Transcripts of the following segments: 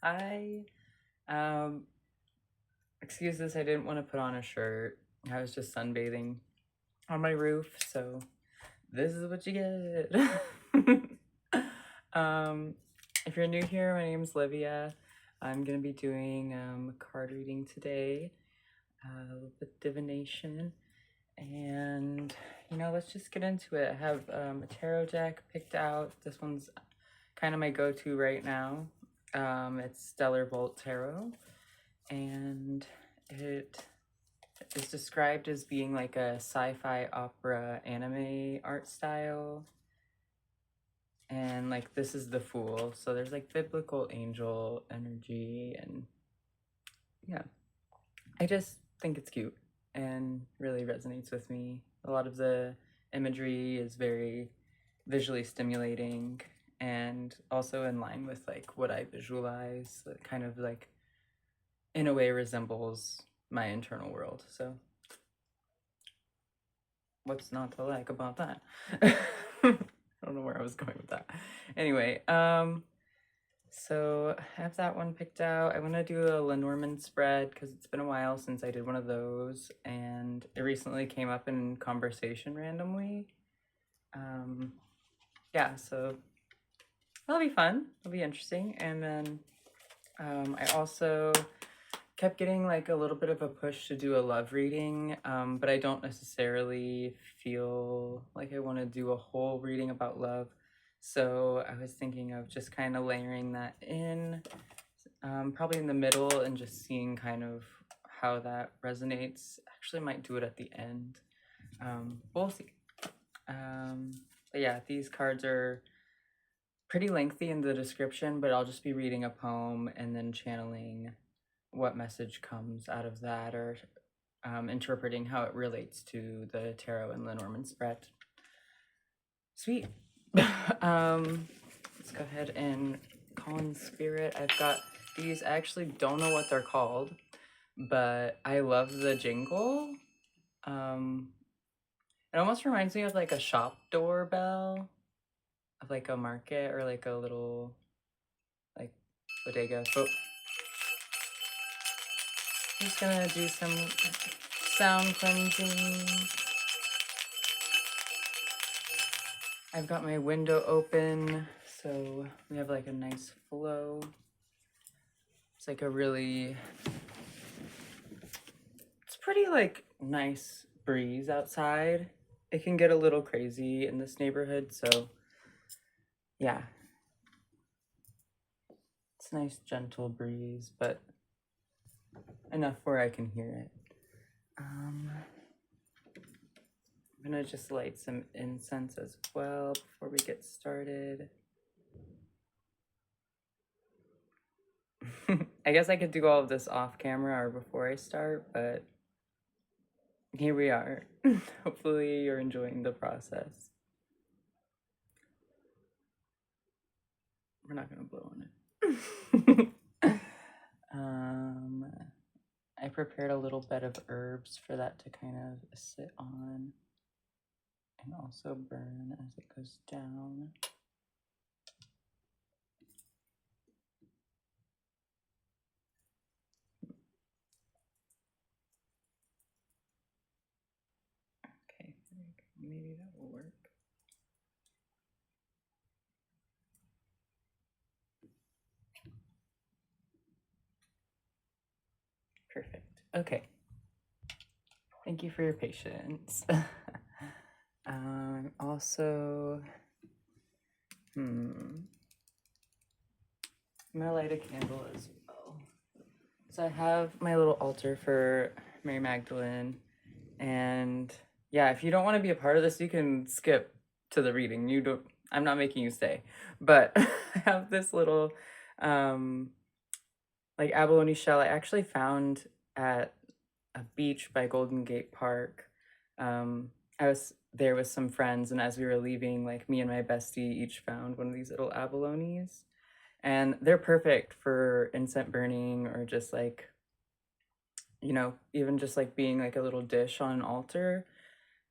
I excuse this, I didn't want to put on a shirt. I was just sunbathing on my roof, so this is what you get. If you're new here, my name's Livia. I'm gonna be doing a card reading today, a little bit divination, and let's just get into it. I have a tarot deck picked out. This one's kind of my go-to right now. It's Stellar Bolt Tarot, and it is described as being like a sci-fi opera anime art style. And like this is the Fool, so there's like biblical angel energy, and yeah, I just think it's cute and really resonates with me. A lot of the imagery is very visually stimulating and also in line with like what I visualize. It kind of like in a way resembles my internal world. So what's not to like about that? I don't know where I was going with that. Anyway, so I have that one picked out. I want to do a Lenormand spread because it's been a while since I did one of those, and it recently came up in conversation randomly. Yeah, so that'll be fun. It'll be interesting. And then I also kept getting like a little bit of a push to do a love reading, but I don't necessarily feel like I want to do a whole reading about love. So I was thinking of just kind of layering that in, probably in the middle, and just seeing kind of how that resonates. Actually might do it at the end. We'll see. But yeah, these cards are pretty lengthy in the description, but I'll just be reading a poem and then channeling what message comes out of that, or interpreting how it relates to the tarot and Lenormand spread. Sweet. Let's go ahead and call in spirit. I've got these. I actually don't know what they're called, but I love the jingle. It almost reminds me of like a shop doorbell of like a market or like a little like bodega. So I'm just gonna do some sound cleansing. I've got my window open, so we have like a nice flow. It's like it's pretty like nice breeze outside. It can get a little crazy in this neighborhood, so yeah. It's a nice gentle breeze, but enough where I can hear it. I'm gonna just light some incense as well before we get started. I guess I could do all of this off camera or before I start, but here we are. Hopefully you're enjoying the process. We're not gonna blow on it. I prepared a little bed of herbs for that to kind of sit on and also burn as it goes down. Okay, maybe that will work. Perfect. Okay. Thank you for your patience. Also, I'm gonna light a candle as well. So I have my little altar for Mary Magdalene, and yeah, if you don't want to be a part of this, you can skip to the reading. I'm not making you stay, but I have this little like abalone shell I actually found at a beach by Golden Gate Park. I was there with some friends, and as we were leaving, like me and my bestie each found one of these little abalones, and they're perfect for incense burning, or just like, even just like being like a little dish on an altar.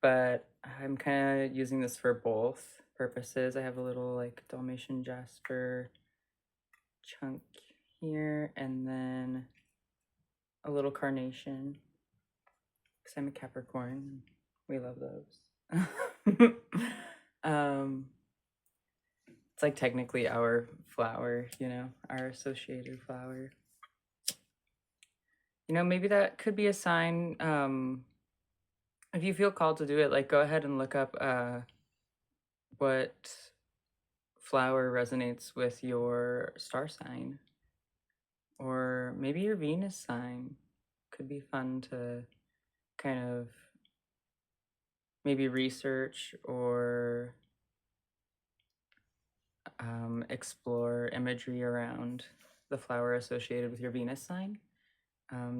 But I'm kind of using this for both purposes. I have a little like Dalmatian jasper chunk here, and then a little carnation, because I'm a Capricorn. We love those. It's like technically our flower, you know, our associated flower. You know, maybe that could be a sign. If you feel called to do it, like go ahead and look up what flower resonates with your star sign, or maybe your Venus sign. Could be fun to kind of maybe research or explore imagery around the flower associated with your Venus sign,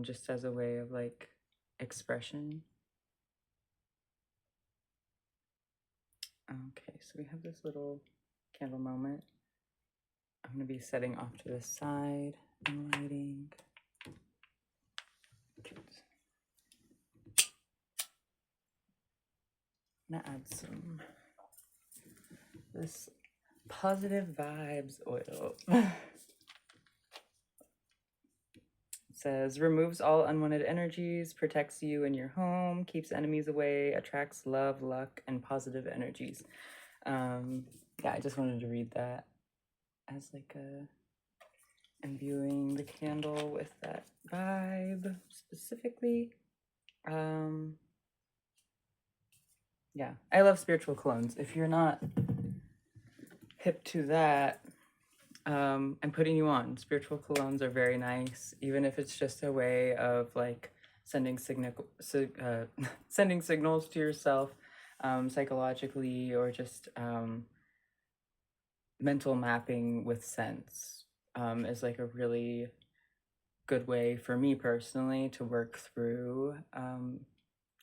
just as a way of like expression. Okay, so we have this little candle moment. I'm going to be setting off to the side and lighting. I'm going to add some this positive vibes oil. It says removes all unwanted energies, protects you and your home, keeps enemies away, attracts love, luck, and positive energies. Yeah, I just wanted to read that as like a imbuing the candle with that vibe specifically. Yeah, I love spiritual colognes. If you're not hip to that, I'm putting you on. Spiritual colognes are very nice, even if it's just a way of like sending sending signals to yourself psychologically, or just mental mapping with scents is like a really good way for me personally to work through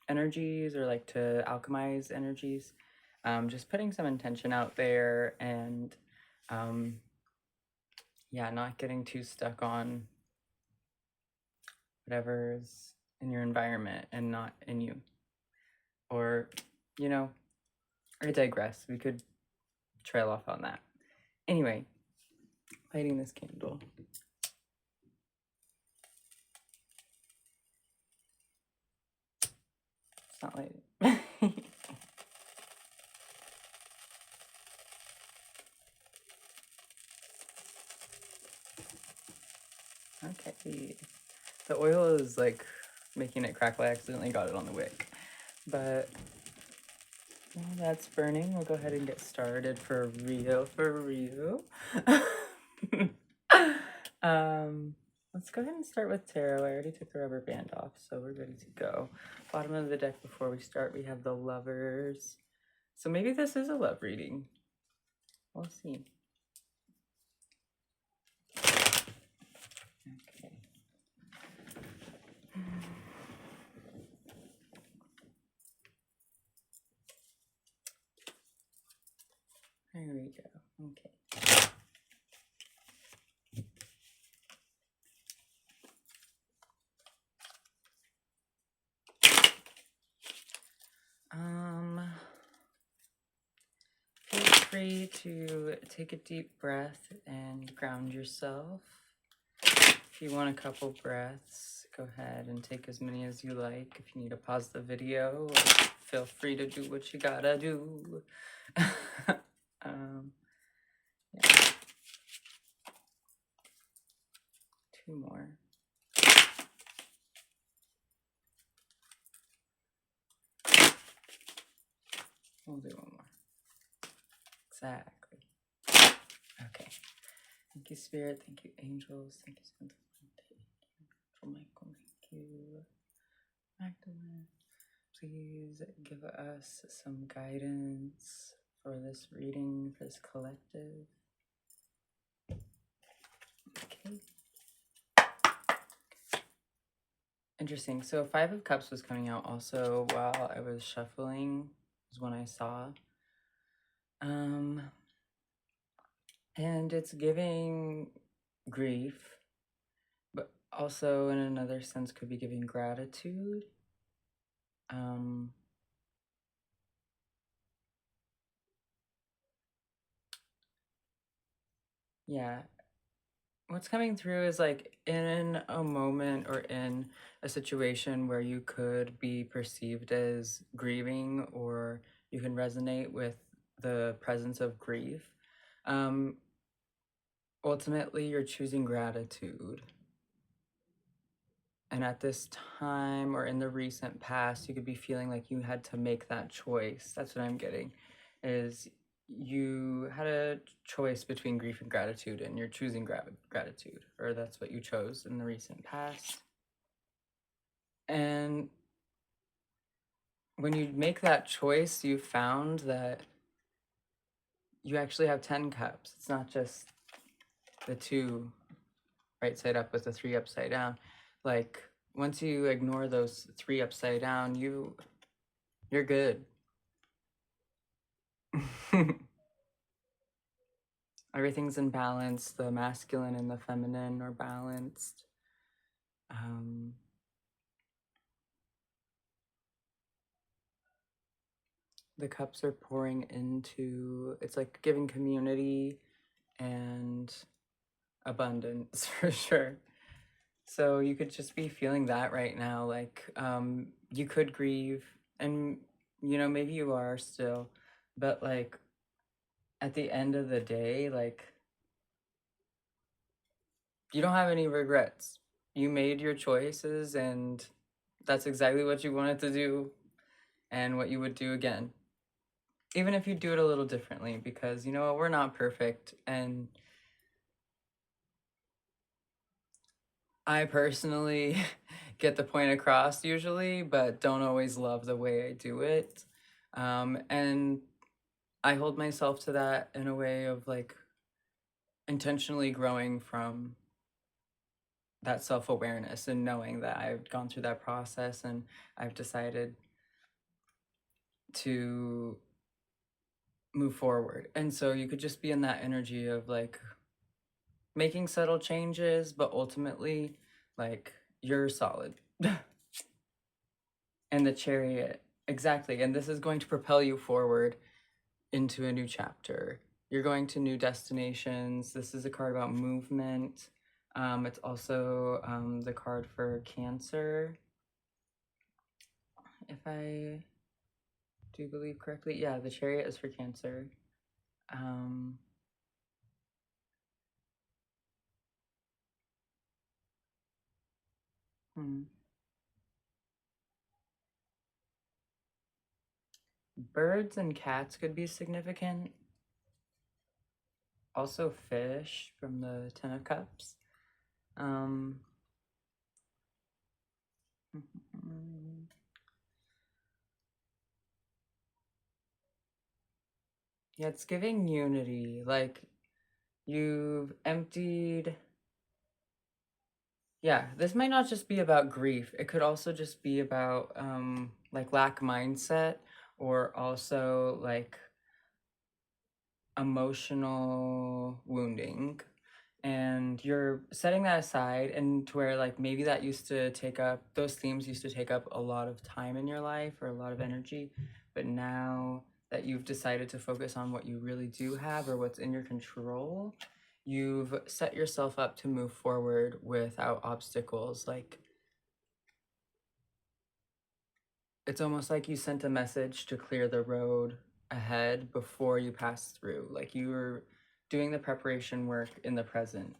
energies, or like to alchemize energies. Just putting some intention out there, and yeah, not getting too stuck on whatever's in your environment and not in you. Or, you know, I digress. We could trail off on that. Anyway, lighting this candle. It's not lighting. Okay. The oil is like making it crackle. I accidentally got it on the wick. But while that's burning, we'll go ahead and get started for real, let's go ahead and start with tarot. I already took the rubber band off, so we're ready to go. Bottom of the deck before we start, we have the Lovers. So maybe this is a love reading. We'll see. Okay. There we go. Okay. Feel free to take a deep breath and ground yourself. If you want a couple breaths, go ahead and take as many as you like. If you need to pause the video, feel free to do what you gotta do. Yeah. Two more. We'll do one more. Exactly. Okay. Thank you, Spirit. Thank you, angels. Thank you, Santa. Thank you, Michael. Thank you, Magdalene. Please give us some guidance for this reading, for this collective. Okay. Interesting. So Five of Cups was coming out also while I was shuffling, is when I saw. And it's giving grief, but also in another sense could be giving gratitude. Yeah, what's coming through is like in a moment or in a situation where you could be perceived as grieving, or you can resonate with the presence of grief. Um, Ultimately, you're choosing gratitude. And at this time or in the recent past, you could be feeling like you had to make that choice. That's what I'm getting, is you had a choice between grief and gratitude, and you're choosing gratitude, or that's what you chose in the recent past. And when you make that choice, you found that you actually have 10 cups. It's not just the 2 right side up with the 3 upside down. Like, once you ignore those 3 upside down, you're good. Everything's in balance. The masculine and the feminine are balanced. The cups are pouring into, it's like giving community and abundance for sure. So you could just be feeling that right now. Like, you could grieve, and maybe you are still, but like at the end of the day, like, you don't have any regrets. You made your choices, and that's exactly what you wanted to do and what you would do again. Even if you do it a little differently, because you know what, we're not perfect. And I personally get the point across usually, but don't always love the way I do it. And I hold myself to that in a way of like intentionally growing from that self-awareness and knowing that I've gone through that process, and I've decided to move forward. And so you could just be in that energy of like making subtle changes, but ultimately, like, you're solid. And the Chariot, exactly. And this is going to propel you forward into a new chapter. You're going to new destinations. This is a card about movement. It's also the card for Cancer, if I do believe correctly. Yeah, the Chariot is for Cancer. Hmm. Birds and cats could be significant. Also fish from the Ten of Cups. Um, yeah, it's giving unity. Like, you've emptied. Yeah, this might not just be about grief. It could also just be about like lack mindset, or also like emotional wounding. And you're setting that aside, and to where like maybe that used to take up, those themes used to take up a lot of time in your life or a lot of energy, but now that you've decided to focus on what you really do have or what's in your control, you've set yourself up to move forward without obstacles. Like, it's almost like you sent a message to clear the road ahead before you pass through. Like, you were doing the preparation work in the present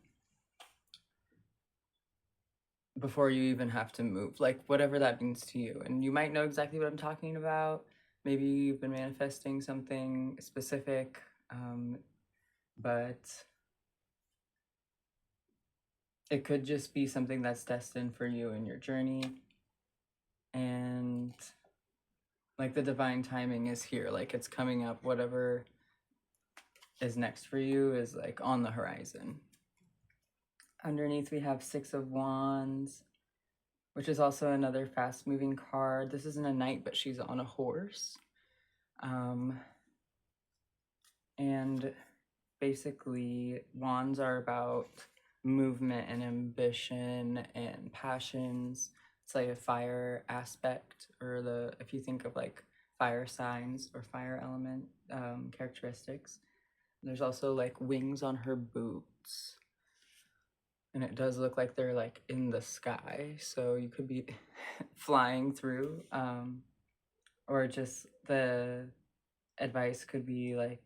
before you even have to move, like whatever that means to you. And you might know exactly what I'm talking about. Maybe you've been manifesting something specific, but it could just be something that's destined for you in your journey. And like the divine timing is here, like it's coming up. Whatever is next for you is like on the horizon. Underneath we have Six of Wands, which is also another fast moving card. This isn't a knight, but she's on a horse. And basically, wands are about movement and ambition and passions. It's like a fire aspect, or if you think of like fire signs or fire element characteristics. There's also like wings on her boots. And it does look like they're like in the sky, so you could be flying through, or just the advice could be like,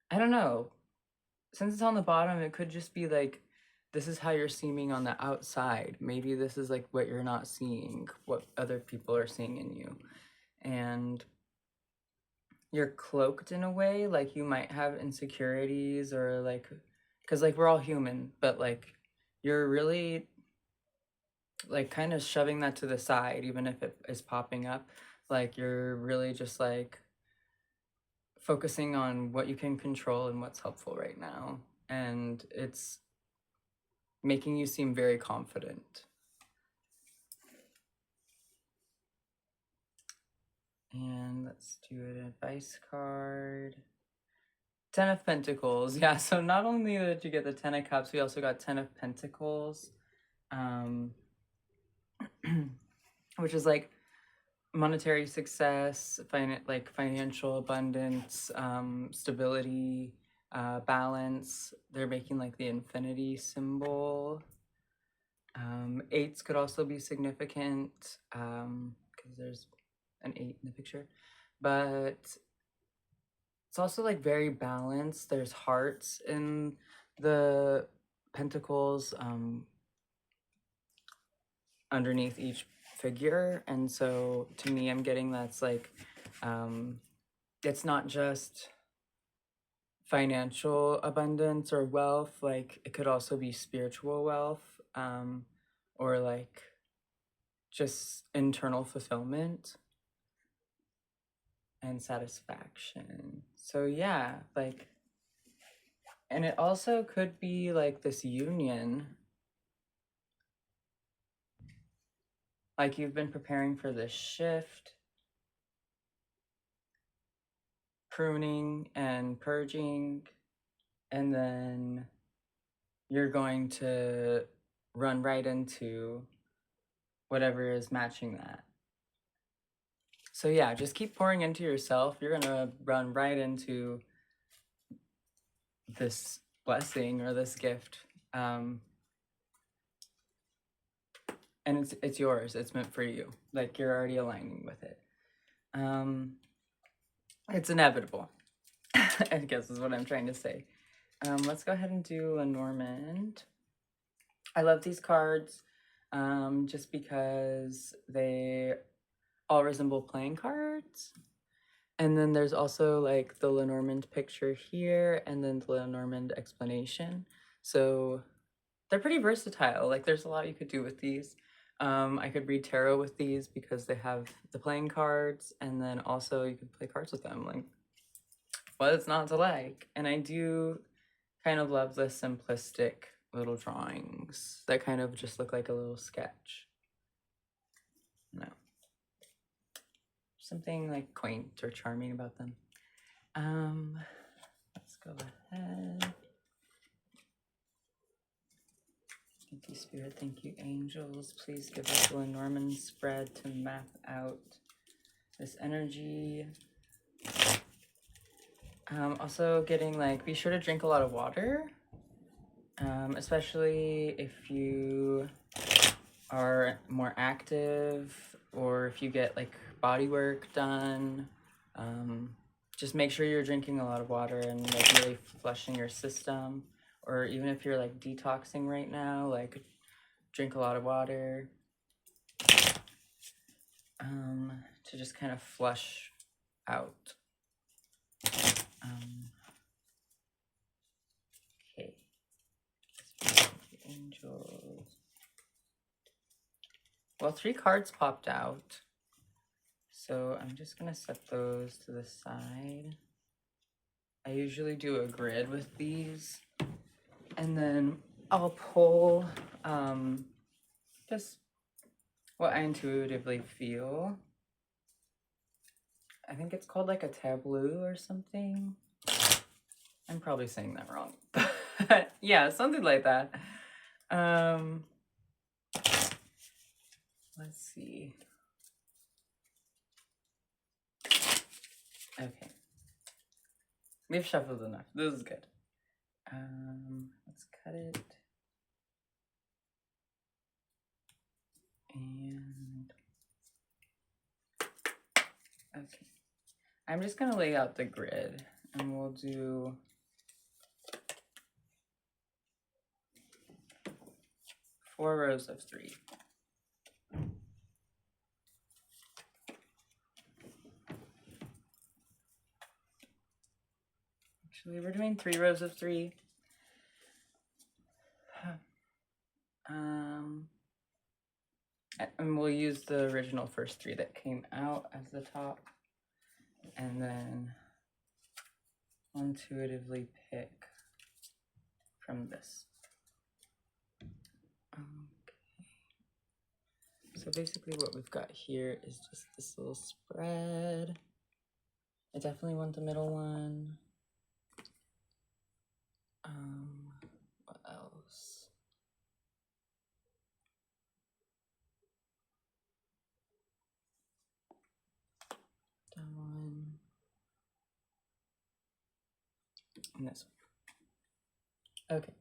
I don't know, since it's on the bottom, it could just be like, this is how you're seeming on the outside. Maybe this is like what you're not seeing, what other people are seeing in you. And you're cloaked in a way, like you might have insecurities or like, because like we're all human, but like you're really like kind of shoving that to the side, even if it is popping up. Like you're really just like focusing on what you can control and what's helpful right now. And it's making you seem very confident. And let's do an advice card. 10 of Pentacles. Yeah, so not only did you get the 10 of Cups, we also got 10 of Pentacles. Which is like monetary success, like financial abundance, stability, balance. They're making like the infinity symbol. Eights could also be significant because there's an 8 in the picture, but it's also like very balanced. There's hearts in the pentacles underneath each figure, and so to me, I'm getting that's like it's not just financial abundance or wealth, like it could also be spiritual wealth, or like just internal fulfillment and satisfaction. So yeah, like, and it also could be like this union, like you've been preparing for this shift, pruning and purging, and then you're going to run right into whatever is matching that. So yeah, just keep pouring into yourself. You're gonna run right into this blessing or this gift, and it's yours. It's meant for you. Like you're already aligning with it. It's inevitable, I guess is what I'm trying to say. Let's go ahead and do Lenormand. I love these cards just because they all resemble playing cards. And then there's also like the Lenormand picture here and then the Lenormand explanation. So they're pretty versatile. Like there's a lot you could do with these. I could read tarot with these because they have the playing cards, and then also you could play cards with them. Like, what's not to like? And I do kind of love the simplistic little drawings that kind of just look like a little sketch. No. Something like quaint or charming about them. Let's go ahead. Thank you, Spirit. Thank you, angels. Please give us a Lenormand spread to map out this energy. Also getting like, be sure to drink a lot of water, especially if you are more active or if you get like body work done. Just make sure you're drinking a lot of water and like really flushing your system. Or even if you're like detoxing right now, like drink a lot of water to just kind of flush out. Okay. Angels. Well, 3 cards popped out. So I'm just going to set those to the side. I usually do a grid with these. And then I'll pull just what I intuitively feel. I think it's called like a tableau or something. I'm probably saying that wrong. But yeah, something like that. Let's see. Okay. We've shuffled enough. This is good. Let's cut it. I'm just gonna lay out the grid and we'll do 4 rows of 3. Actually, we're doing 3 rows of 3. And we'll use the original first 3 that came out as the top, and then intuitively pick from this. Okay. So basically what we've got here is just this little spread. I definitely want the middle one. What else? That one. And this one. Okay.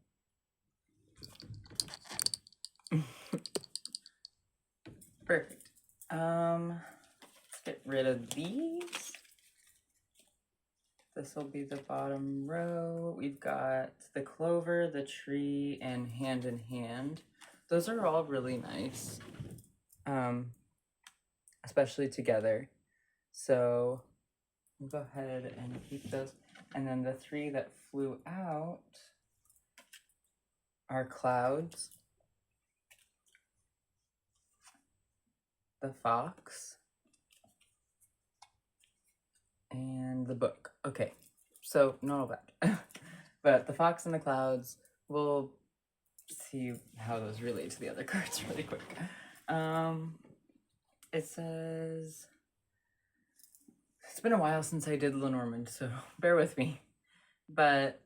Perfect. Let's get rid of these. This will be the bottom row. We've got the clover, the tree, and hand in hand. Those are all really nice, especially together. So we'll go ahead and keep those. And then the 3 that flew out are clouds, the fox, and the book. Okay, so not all that. But the fox and the clouds, we'll see how those relate to the other cards really quick. It says, it's been a while since I did Lenormand, so bear with me. But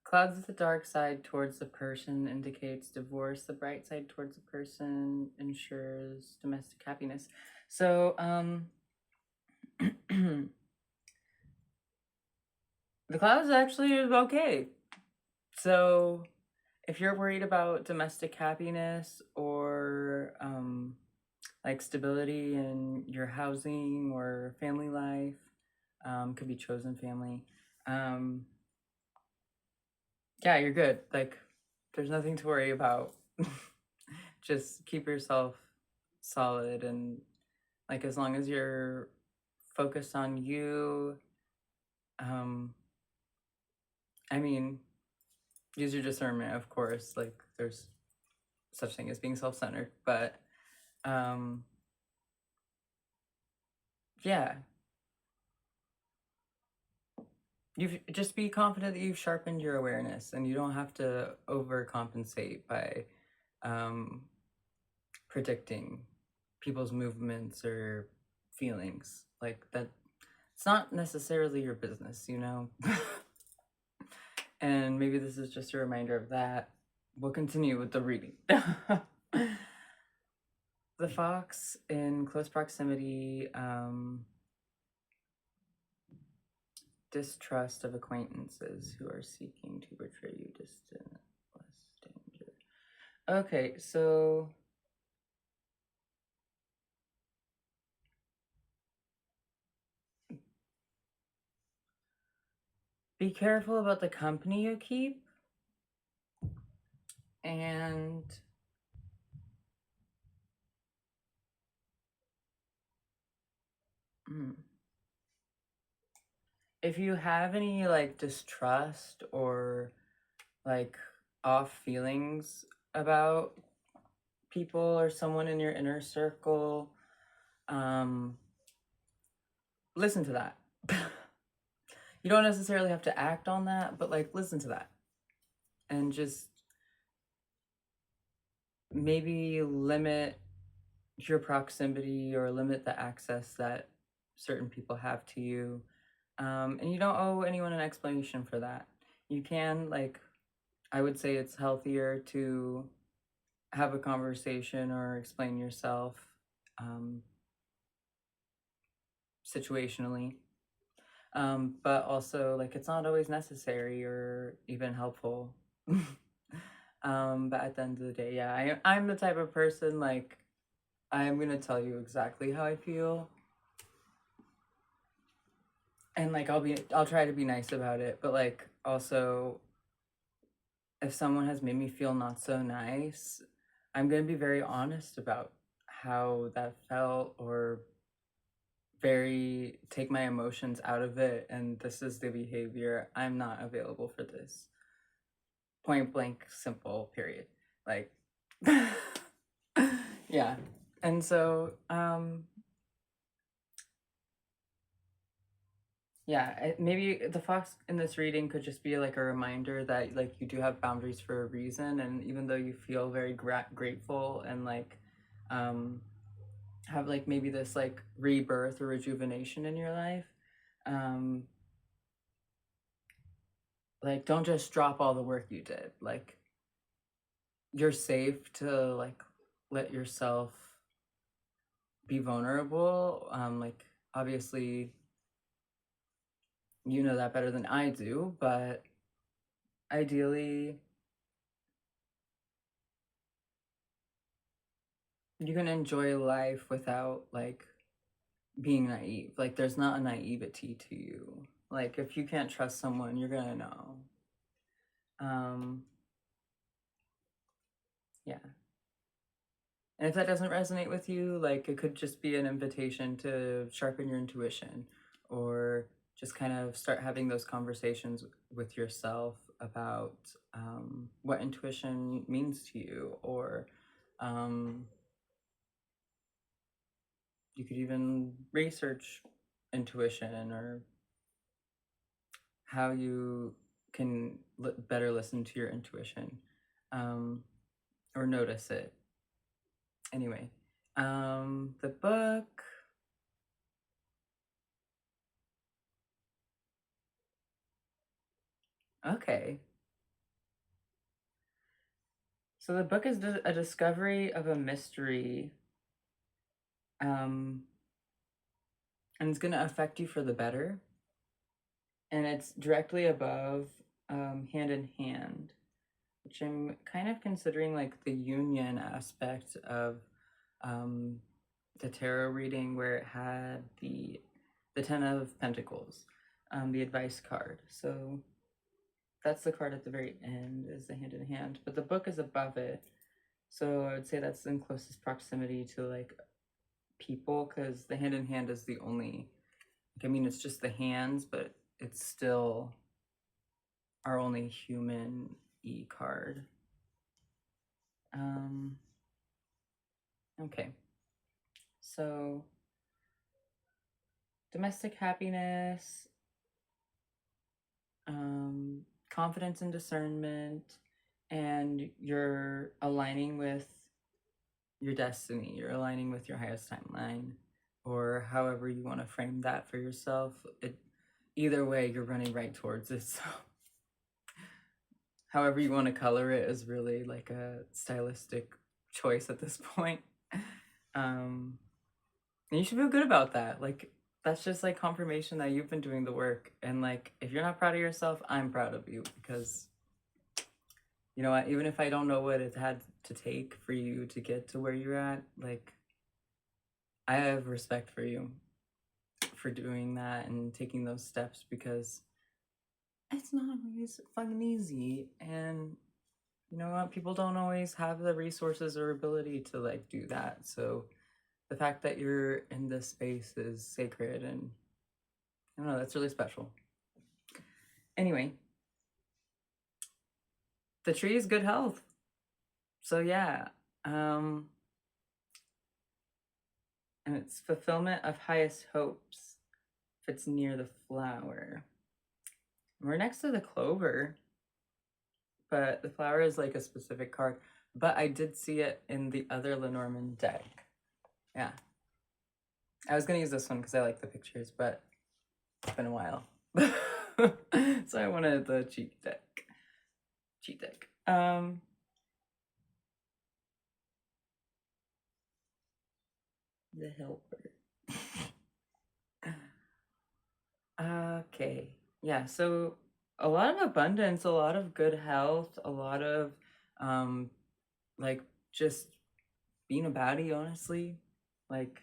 clouds at the dark side towards the person indicates divorce. The bright side towards the person ensures domestic happiness. So, the clouds actually is okay. So if you're worried about domestic happiness or like stability in your housing or family life, could be chosen family, yeah, you're good. Like, there's nothing to worry about. Just keep yourself solid, and like as long as you're focused on you, I mean, use your discernment, of course. Like, there's such thing as being self-centered, but yeah, you just be confident that you've sharpened your awareness, and you don't have to overcompensate by predicting people's movements or feelings. Like, that, it's not necessarily your business, you know? And maybe this is just a reminder of that. We'll continue with the reading. The fox in close proximity, distrust of acquaintances who are seeking to betray you, distant, less danger. Okay, so be careful about the company you keep, and if you have any like distrust or like off feelings about people or someone in your inner circle, listen to that. You don't necessarily have to act on that, but like listen to that, and just maybe limit your proximity or limit the access that certain people have to you. And you don't owe anyone an explanation for that. You can, like, I would say it's healthier to have a conversation or explain yourself situationally. But also, like, it's not always necessary or even helpful. But at the end of the day, yeah, I'm the type of person, like, I'm gonna tell you exactly how I feel. And like I'll try to be nice about it, but like also if someone has made me feel not so nice, I'm going to be very honest about how that felt, or very take my emotions out of it, and this is the behavior. I'm not available for this. Point blank, simple, period. Like yeah. And so yeah, maybe the fox in this reading could just be like a reminder that like you do have boundaries for a reason, and even though you feel very grateful and like um have like maybe this like rebirth or rejuvenation in your life, um like don't just drop all the work you did. Like you're safe to like let yourself be vulnerable. Like obviously you know that better than I do, but ideally you can enjoy life without like being naive. Like there's not a naivety to you. Like if you can't trust someone, you're gonna know. Um, yeah. And if that doesn't resonate with you, like it could just be an invitation to sharpen your intuition, or just kind of start having those conversations with yourself about what intuition means to you, or um, you could even research intuition, or how you can better listen to your intuition, um, or notice it. Anyway, the book. Okay. So the book is a discovery of a mystery, um, and it's going to affect you for the better. And it's directly above Hand in Hand, which I'm kind of considering like the union aspect of um, the tarot reading, where it had the Ten of Pentacles, the advice card. So that's the card at the very end, is the Hand in Hand, but the book is above it. So I would say that's in closest proximity to like people, because the Hand in Hand is the only, like, I mean, it's just the hands, but it's still our only human card. Okay. So domestic happiness, confidence and discernment, and you're aligning with your destiny, you're aligning with your highest timeline, or however you want to frame that for yourself. Either way, you're running right towards it. So however you want to color it is really like a stylistic choice at this point. And you should feel good about that. Like that's just like confirmation that you've been doing the work. And like if you're not proud of yourself, I'm proud of you, because you know what, even if I don't know what it had to take for you to get to where you're at, like I have respect for you for doing that and taking those steps, because it's not always fucking easy. And you know what, people don't always have the resources or ability to like do that. So the fact that you're in this space is sacred, and I don't know, that's really special. Anyway, the tree is good health. So yeah, and it's fulfillment of highest hopes if it's near the flower. We're next to the clover, but the flower is like a specific card. But I did see it in the other Lenormand deck. Yeah. I was gonna use this one because I like the pictures, but it's been a while. So I wanted the cheat deck. Cheat deck. The helper. Okay. Yeah, so a lot of abundance, a lot of good health, a lot of um like just being a baddie, honestly. Like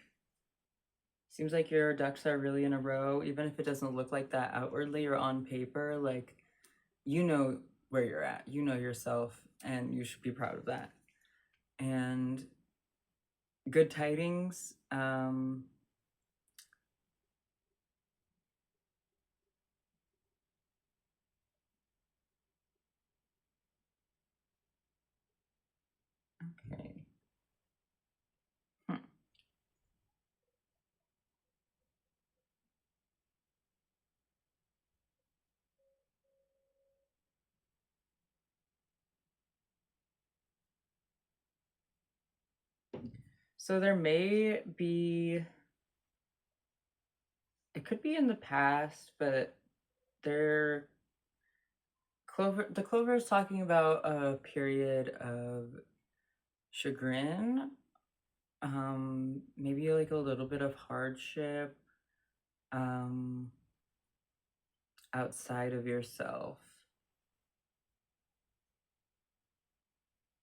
Seems like your ducks are really in a row, even if it doesn't look like that outwardly or on paper. Like, you know where you're at, you know yourself, and you should be proud of that. And good tidings. Okay. Hmm. So there may be, it could be in the past, but there, the clover is talking about a period of chagrin, maybe like a little bit of hardship, um, outside of yourself.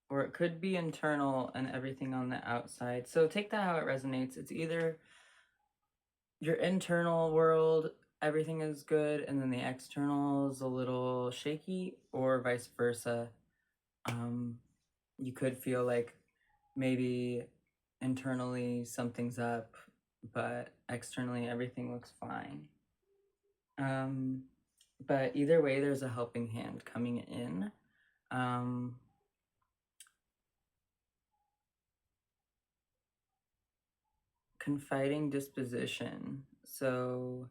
Or it could be internal and everything on the outside. So take that how it resonates. It's either your internal world, everything is good, and then the external is a little shaky, or vice versa. Um, you could feel like maybe internally something's up, but externally everything looks fine. Um, but either way, there's a helping hand coming in. Um, Confiding disposition. So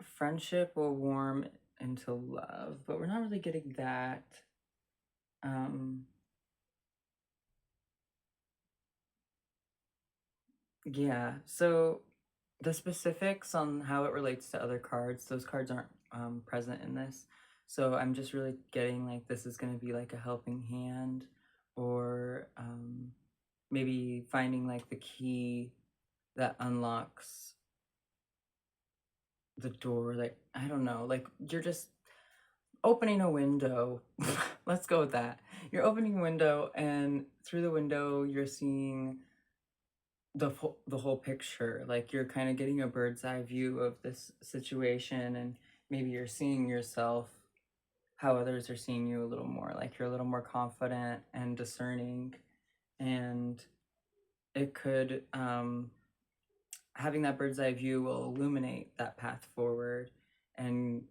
friendship will warm into love, but we're not really getting that. Um, yeah, so the specifics on how it relates to other cards, those cards aren't present in this. So I'm just really getting like this is going to be like a helping hand, or maybe finding like the key that unlocks the door. Like, I don't know, like you're just opening a window. Let's go with that. You're opening a window, and through the window, you're seeing the whole picture. Like you're kind of getting a bird's eye view of this situation, and maybe you're seeing yourself how others are seeing you a little more. Like you're a little more confident and discerning, and it could having that bird's eye view will illuminate that path forward, and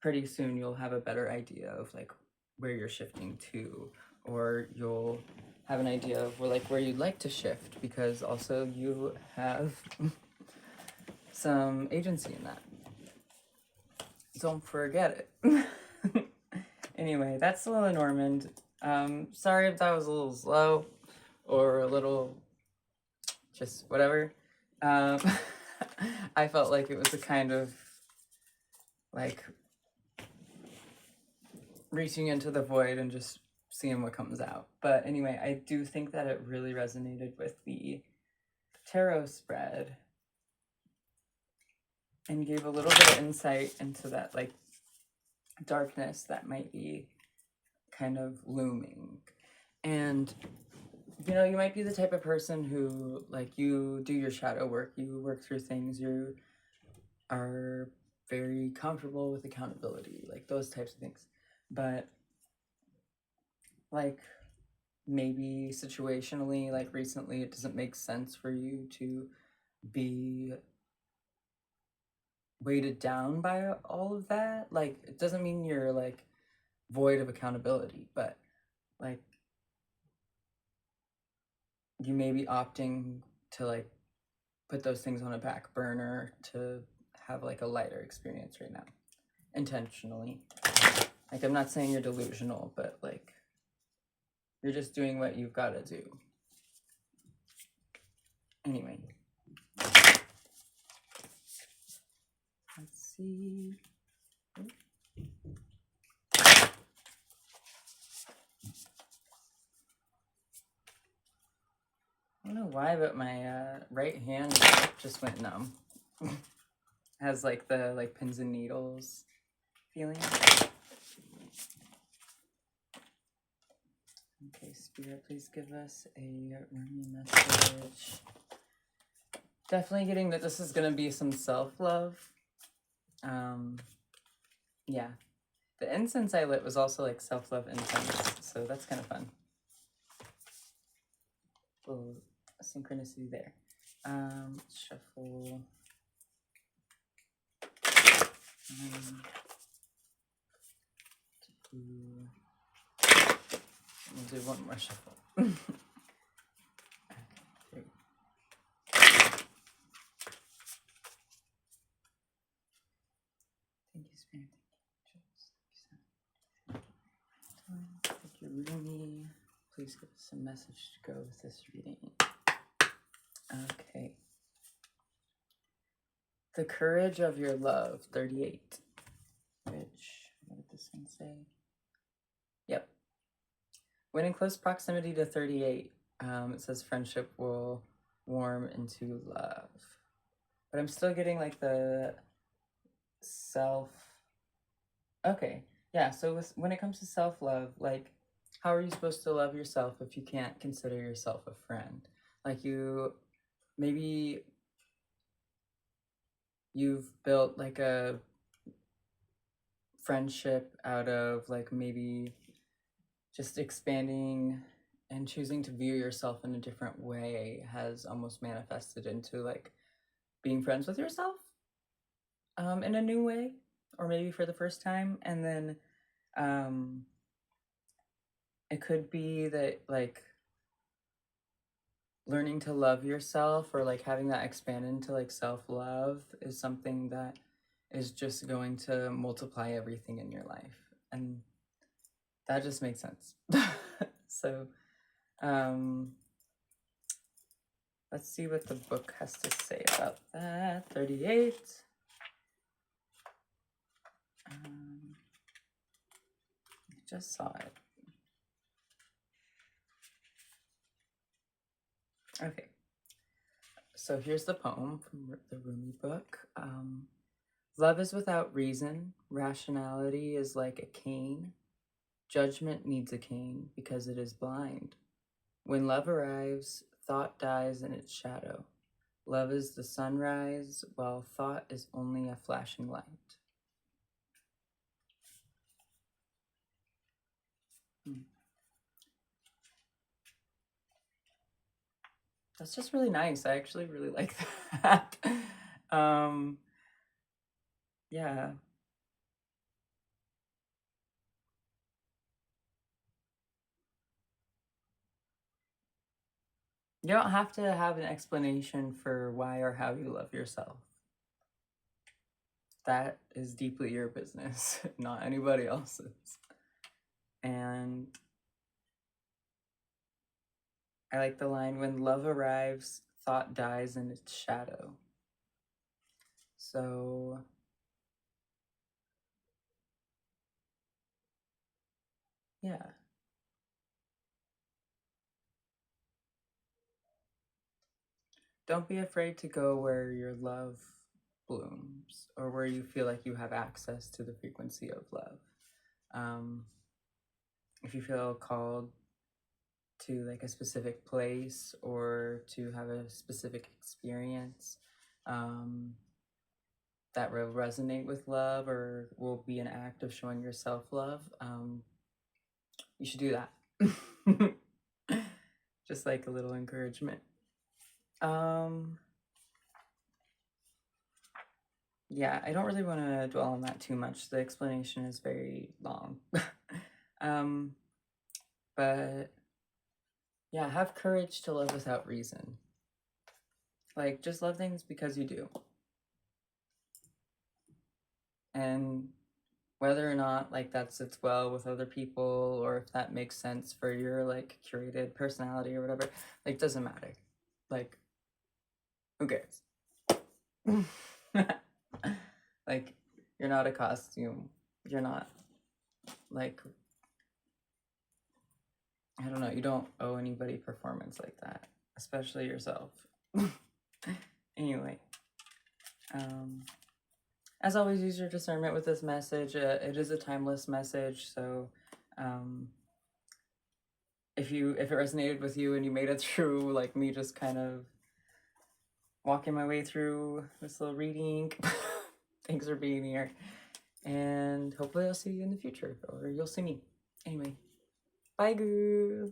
pretty soon you'll have a better idea of like where you're shifting to, or you'll have an idea of where you'd like to shift, because also you have some agency in that. Don't forget it. Anyway, that's the Lenormand. Sorry if that was a little slow or a little just whatever. Um, I felt like it was a kind of like reaching into the void and just seeing what comes out. But anyway, I do think that it really resonated with the tarot spread and gave a little bit of insight into that like darkness that might be kind of looming. And you know, you might be the type of person who like you do your shadow work, you work through things, you are very comfortable with accountability, like those types of things. But like maybe situationally, like recently, it doesn't make sense for you to be weighted down by all of that. Like, it doesn't mean you're like void of accountability, but like you may be opting to like put those things on a back burner to have like a lighter experience right now, intentionally. Like, I'm not saying you're delusional, but like you're just doing what you've got to do. Anyway, let's see. I don't know why, but my right hand just went numb. Has like the like pins and needles feeling. Okay, Spirit, please give us a Rumi message. Definitely getting that this is going to be some self-love. Yeah. The incense I lit was also like self-love incense, so that's kind of fun. A little synchronicity there. Shuffle. We'll do one more shuffle. Okay, thank you, Spirit. Thank you, Rumi. Please give us a message to go with this reading. Okay. The courage of your love, 38. Which, what did this one say? Yep. When in close proximity to 38, it says friendship will warm into love. But I'm still getting like the self. Okay. Yeah. So when it comes to self-love, like, how are you supposed to love yourself if you can't consider yourself a friend? Like, maybe you've built like a friendship out of like maybe just expanding and choosing to view yourself in a different way has almost manifested into like being friends with yourself in a new way, or maybe for the first time. And then it could be that like learning to love yourself, or like having that expand into like self-love, is something that is just going to multiply everything in your life. And that just makes sense. So let's see what the book has to say about that. 38. I just saw it. Okay. So here's the poem from the Rumi book. Love is without reason. Rationality is like a cane. Judgment needs a cane because it is blind. When love arrives, thought dies in its shadow. Love is the sunrise, while thought is only a flashing light. That's just really nice. I actually really like that. Yeah. You don't have to have an explanation for why or how you love yourself. That is deeply your business, not anybody else's. And I like the line, when love arrives, thought dies in its shadow. So yeah. Don't be afraid to go where your love blooms, or where you feel like you have access to the frequency of love. If you feel called to like a specific place, or to have a specific experience that will resonate with love, or will be an act of showing yourself love, you should do that. Just like a little encouragement. Yeah, I don't really want to dwell on that too much. The explanation is very long. But yeah, have courage to love without reason. Like, just love things because you do. And whether or not like that sits well with other people, or if that makes sense for your like curated personality or whatever, like, doesn't matter. Like, who cares? Like, you're not a costume. You're not like, I don't know, you don't owe anybody performance like that, especially yourself. Anyway, as always, use your discernment with this message. It is a timeless message, so if it resonated with you and you made it through like me just kind of walking my way through this little reading. Thanks for being here. And hopefully I'll see you in the future, or you'll see me. Anyway, bye, girl.